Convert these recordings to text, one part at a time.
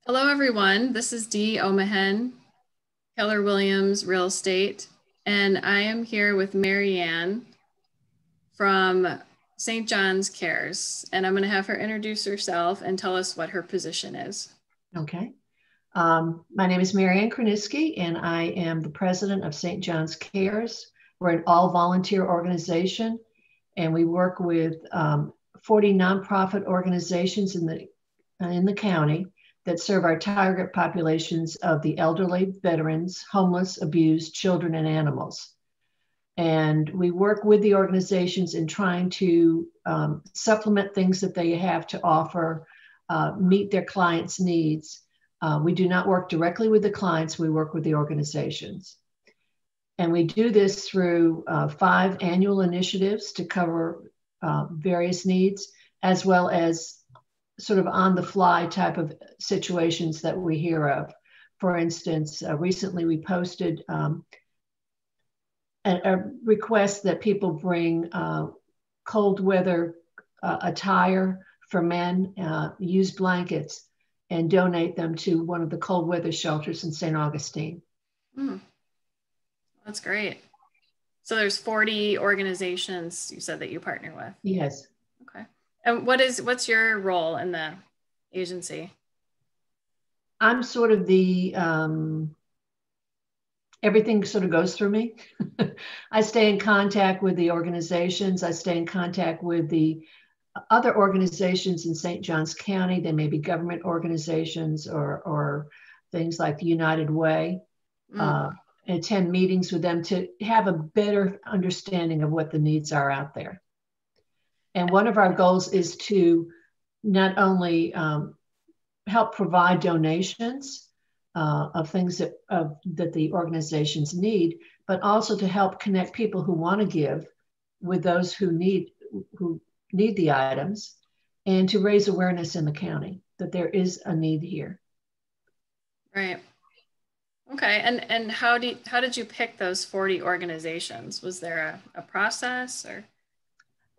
Hello, everyone. This is Dee Omahen, Keller Williams Real Estate, and I am here with Marianne from St. John's Cares, and I'm going to have her introduce herself and tell us what her position is. Okay. My name is Marianne Kroniski, and I am the president of St. John's Cares. We're an all-volunteer organization, and we work with 40 nonprofit organizations in the county that serve our target populations of the elderly, veterans, homeless, abused, children, and animals. And we work with the organizations in trying to supplement things that they have to offer, meet their clients' needs. We do not work directly with the clients, we work with the organizations. And we do this through 5 annual initiatives to cover various needs, as well as sort of on the fly type of situations that we hear of. For instance, recently we posted a request that people bring cold weather attire for men, used blankets, and donate them to one of the cold weather shelters in St. Augustine. Hmm, that's great. So there's 40 organizations you said that you partner with. Yes. Okay. And what's your role in the agency? I'm sort of the, everything sort of goes through me. I stay in contact with the organizations. I stay in contact with the other organizations in St. Johns County. They may be government organizations or things like the United Way. Attend meetings with them to have a better understanding of what the needs are out there. And one of our goals is to not only help provide donations of things that the organizations need, but also to help connect people who want to give with those who need the items, and to raise awareness in the county that there is a need here. Right. Okay. And how did you pick those 40 organizations? Was there a process or?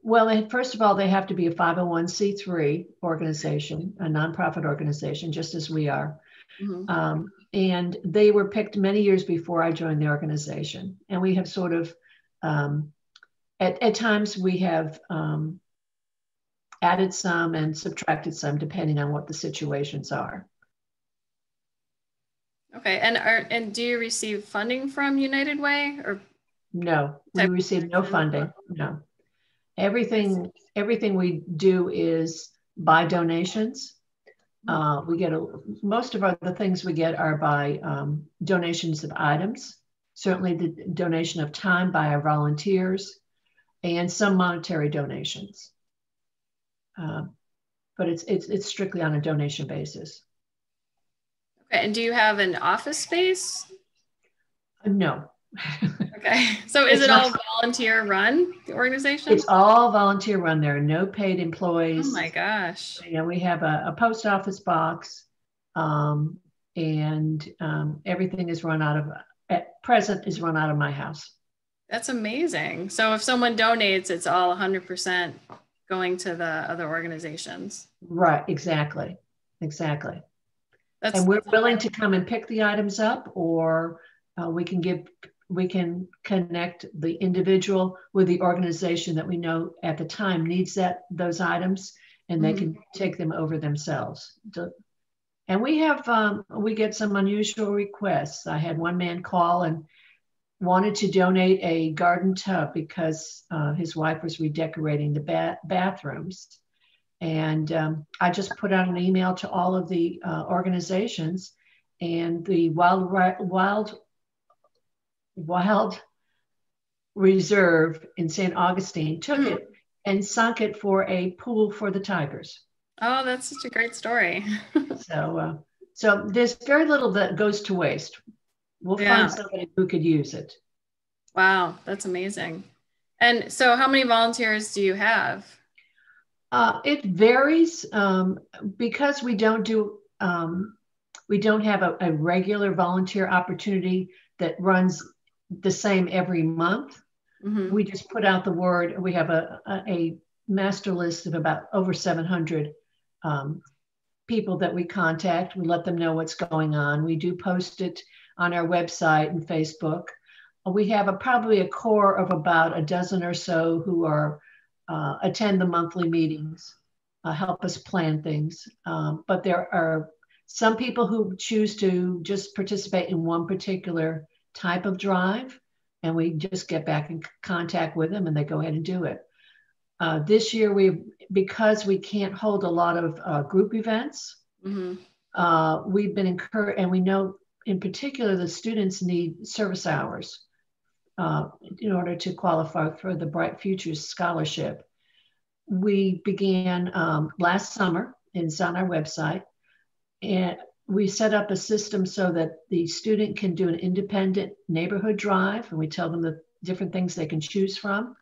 Well, first of all, they have to be a 501c3 organization, a nonprofit organization, just as we are. Mm-hmm. And they were picked many years before I joined the organization. And we have sort of, at times we have added some and subtracted some depending on what the situations are. Okay. And do you receive funding from United Way or? No, we receive no funding. No. Everything we do is by donations. We get most of the things we get are by donations of items, certainly the donation of time by our volunteers, and some monetary donations. But it's strictly on a donation basis. Okay, and do you have an office space? No. Okay, so is it all volunteer run, the organization? It's all volunteer run. There are no paid employees. Oh my gosh. We have a post office box, and everything is run out of, at present, is run out of my house. That's amazing. So if someone donates, it's all 100% going to the other organizations. Right, exactly. And we're willing to come and pick the items up, or we can connect the individual with the organization that we know at the time needs those items, and they can take them over themselves. And we get some unusual requests. I had one man call and wanted to donate a garden tub because his wife was redecorating the bathrooms. And I just put out an email to all of the organizations, and the Wild Reserve in St. Augustine took it and sunk it for a pool for the tigers. Oh, that's such a great story. So there's very little that goes to waste. We'll find somebody who could use it. Wow, that's amazing. And so how many volunteers do you have? It varies because we don't have a regular volunteer opportunity that runs the same every month. We just put out the word. We have a master list of about over 700 people that we contact. We let them know what's going on. We do post it on our website and Facebook. We have probably a core of about a dozen or so who are attend the monthly meetings, help us plan things. But there are some people who choose to just participate in one particular type of drive, and we just get back in contact with them and they go ahead and do it. This year, because we can't hold a lot of group events, we've been encouraged, and we know in particular the students need service hours in order to qualify for the Bright Futures Scholarship. We began last summer, and it's on our website, and we set up a system so that the student can do an independent neighborhood drive, and we tell them the different things they can choose from,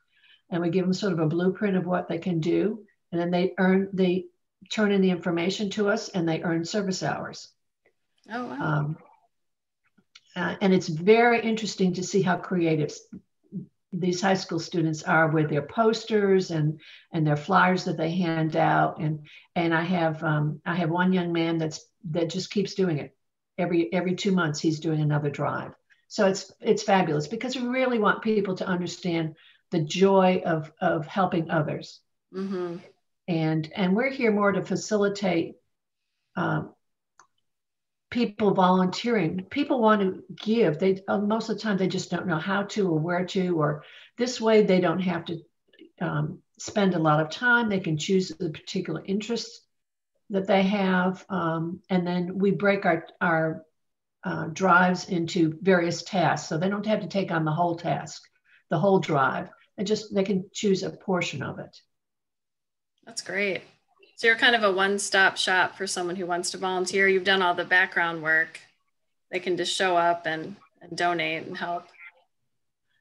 and we give them sort of a blueprint of what they can do, and then they turn in the information to us, and they earn service hours. Oh, wow. And it's very interesting to see how creative these high school students are with their posters and their flyers that they hand out. And I have one young man that just keeps doing it. Every 2 months he's doing another drive. So it's fabulous, because we really want people to understand the joy of helping others. And we're here more to facilitate people volunteering. People want to give. They most of the time they just don't know how to or where to, or this way they don't have to spend a lot of time. They can choose the particular interests that they have, and then we break our drives into various tasks, so they don't have to take on the whole task, the whole drive. They can choose a portion of it. That's great. So you're kind of a one-stop shop for someone who wants to volunteer. You've done all the background work. They can just show up and donate and help.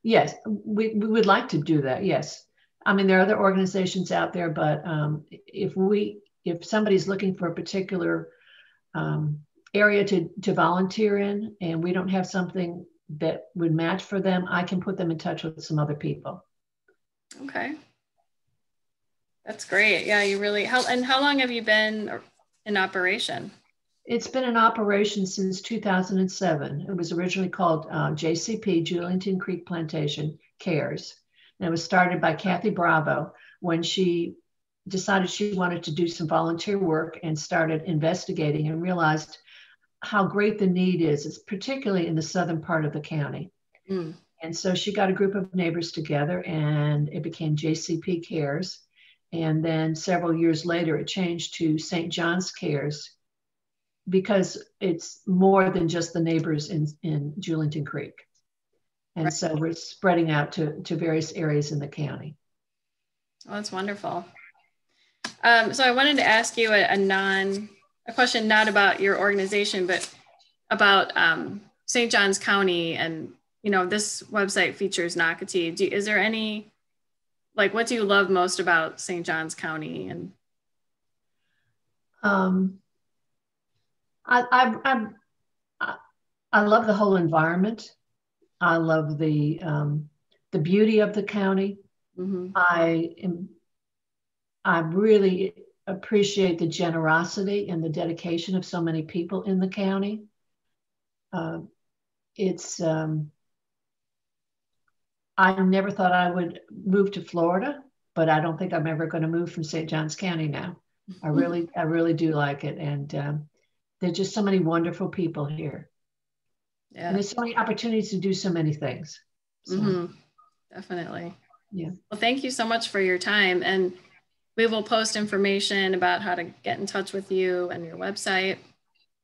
Yes, we would like to do that. Yes. I mean, there are other organizations out there, but if somebody's looking for a particular area to volunteer in, and we don't have something that would match for them, I can put them in touch with some other people. Okay. That's great. Yeah, you really, how long have you been in operation? It's been in operation since 2007. It was originally called JCP, Julington Creek Plantation CARES. And it was started by Kathy Bravo when she decided she wanted to do some volunteer work and started investigating and realized how great the need is. It's particularly in the southern part of the county. And so she got a group of neighbors together, and it became JCP CARES. And then several years later, it changed to St. John's CARES, because it's more than just the neighbors in Julington Creek. And right. So we're spreading out to various areas in the county. Oh, that's wonderful. So I wanted to ask you a question not about your organization, but about St. Johns County. And, this website features Nocatee. Is there any, what do you love most about St. Johns County? And I love the whole environment. I love the beauty of the county. I really appreciate the generosity and the dedication of so many people in the county. I never thought I would move to Florida, but I don't think I'm ever going to move from St. Johns County now. I really do like it. And there's just so many wonderful people here. Yeah. And there's so many opportunities to do so many things. So. Definitely. Yeah. Well, thank you so much for your time. And we will post information about how to get in touch with you and your website.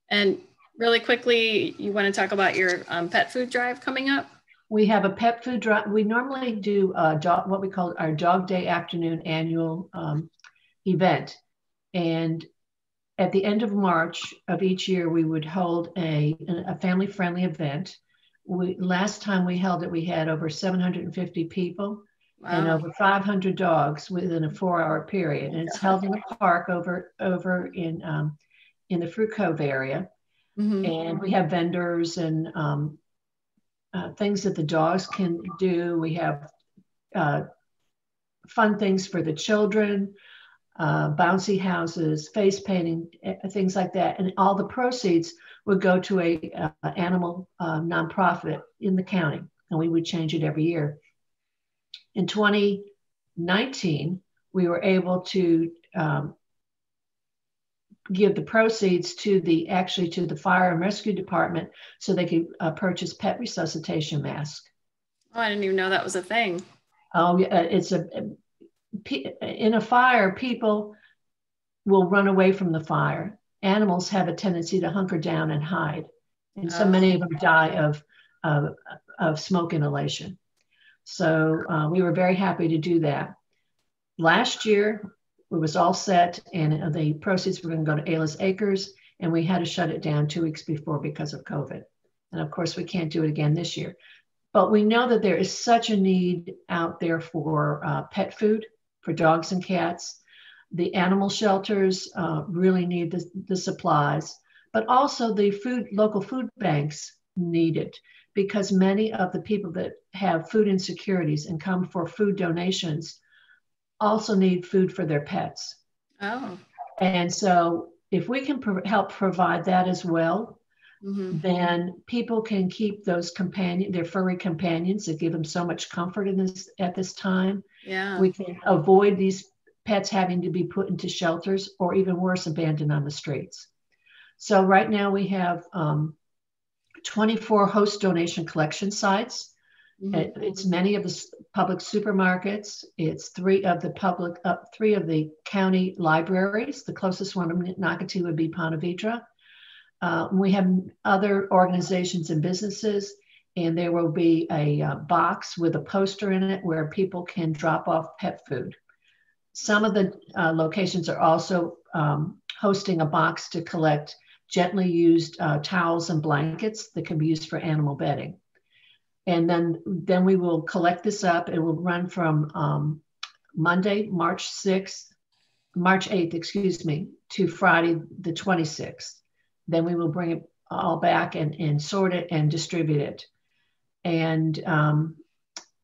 And really quickly, you want to talk about your pet food drive coming up? We have a pet food drive. We normally do what we call our Dog Day afternoon annual event. And at the end of March of each year, we would hold a family-friendly event. Last time we held it, we had over 750 people. Wow. And over 500 dogs within a 4-hour period. And it's held in a park over in the Fruit Cove area. And we have vendors and things that the dogs can do. We have fun things for the children. bouncy houses, face painting, things like that. And all the proceeds would go to a animal nonprofit in the county, and we would change it every year. In 2019, we were able to give the proceeds to the fire and rescue department so they could purchase pet resuscitation masks. Oh, I didn't even know that was a thing. Oh, it's in a fire, people will run away from the fire. Animals have a tendency to hunker down and hide, and so many of them die of smoke inhalation. So we were very happy to do that. Last year, it was all set, and the proceeds were going to go to Ayla's Acres, and we had to shut it down 2 weeks before because of COVID. And of course, we can't do it again this year. But we know that there is such a need out there for pet food, for dogs and cats. The animal shelters really need the supplies, but also the local food banks need it, because many of the people that have food insecurities and come for food donations also need food for their pets. Oh. And so if we can help provide that as well, then people can keep those their furry companions that give them so much comfort at this time. Yeah. We can avoid these pets having to be put into shelters, or even worse, abandoned on the streets. So right now we have 24 host donation collection sites. It's many of the public supermarkets. It's three of the county libraries. The closest one to Nocatee would be Ponte Vedra. We have other organizations and businesses, and there will be a box with a poster in it where people can drop off pet food. Some of the locations are also hosting a box to collect gently used towels and blankets that can be used for animal bedding. And then we will collect this up. It will run from Monday, March 8th, to Friday, the 26th. Then we will bring it all back and sort it and distribute it. And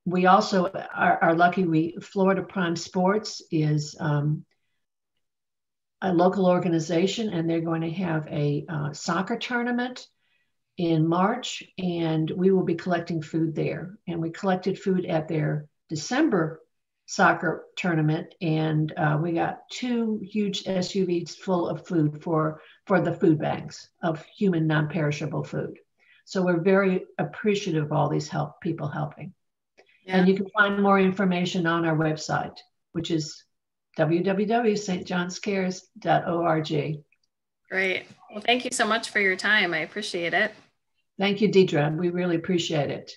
we also are lucky. Florida Prime Sports is a local organization, and they're going to have a soccer tournament in March, and we will be collecting food there. And we collected food at their December soccer tournament, and we got 2 huge SUVs full of food for the food banks of human non-perishable food. So we're very appreciative of all these people helping. Yeah. And you can find more information on our website, which is www.stjohnscares.org. Great. Well, thank you so much for your time. I appreciate it. Thank you, Deidre. We really appreciate it.